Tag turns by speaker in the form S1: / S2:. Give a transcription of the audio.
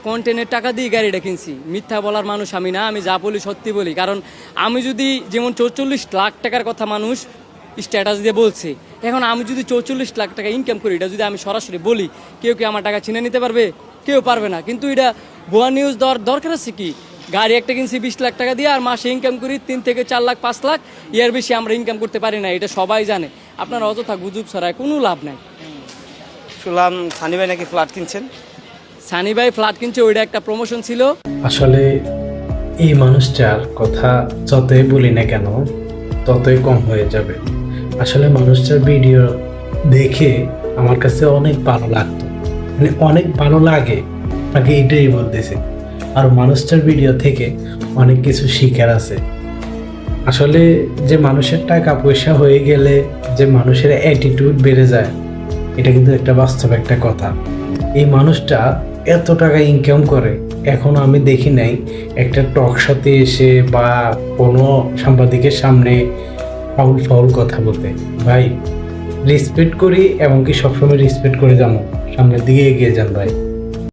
S1: কন্টেন্টের টাকা দিয়ে গাড়িটা কিনছি। মিথ্যা বলার মানুষ আমি না, আমি যা বলি সত্যি বলি। কারণ আমি যদি যেমন 44 লাখ টাকার কথা মানুষ স্ট্যাটাস দিয়ে বলছে, এখন আমি যদি 44 লাখ টাকা ইনকাম করি, এটা যদি আমি সরাসরি বলি, কেউ কি আমার টাকা ছিনে নিতে পারবে? কেউ পারবে না। কিন্তু এটা ভুয়া নিউজ দেওয়ার দরকার আছে কি? গাড়ি একটা কিনছি 20 লাখ টাকা দিয়ে, আর মাসে ইনকাম করি 3 থেকে 4 লাখ 5 লাখ, এর বেশি আমরা ইনকাম করতে পারি না। এটা সবাই জানে। আপনারা অযথা গুজব ছড়ায় কোনো লাভ নাই।
S2: শুনলাম সানি ভাই নাকি ফ্ল্যাট কিনছেন।
S1: সানি ভাই ফ্ল্যাট কিনছে, ওইটা একটা প্রমোশন ছিল।
S3: আসলে এই মানুষটার কথা যতই বলি না কেন ততই কম হয়ে যাবে। আসলে মানুষটার ভিডিও দেখে আমার কাছে অনেক ভালো লাগতো, মানে অনেক ভালো লাগে, আগে এটাই বলতেছে। আর মানুষটার ভিডিও থেকে অনেক কিছু শিখার আছে। আসলে যে মানুষের টাকা পয়সা হয়ে গেলে যে মানুষের অ্যাটিটিউড বেড়ে যায়, এটা কিন্তু একটা বাস্তব একটা কথা। এই মানুষটা এত টাকা ইনকাম করে, এখনো আমি দেখি নাই একটা টক শোতে এসে বা কোনো সাংবাদিকের সামনে ফাউল ফাউল কথা বলতে। ভাই রেসপেক্ট করি, এমনকি সবসময় রেসপেক্ট করে যাবো, সামনের দিকে এগিয়ে যান ভাই।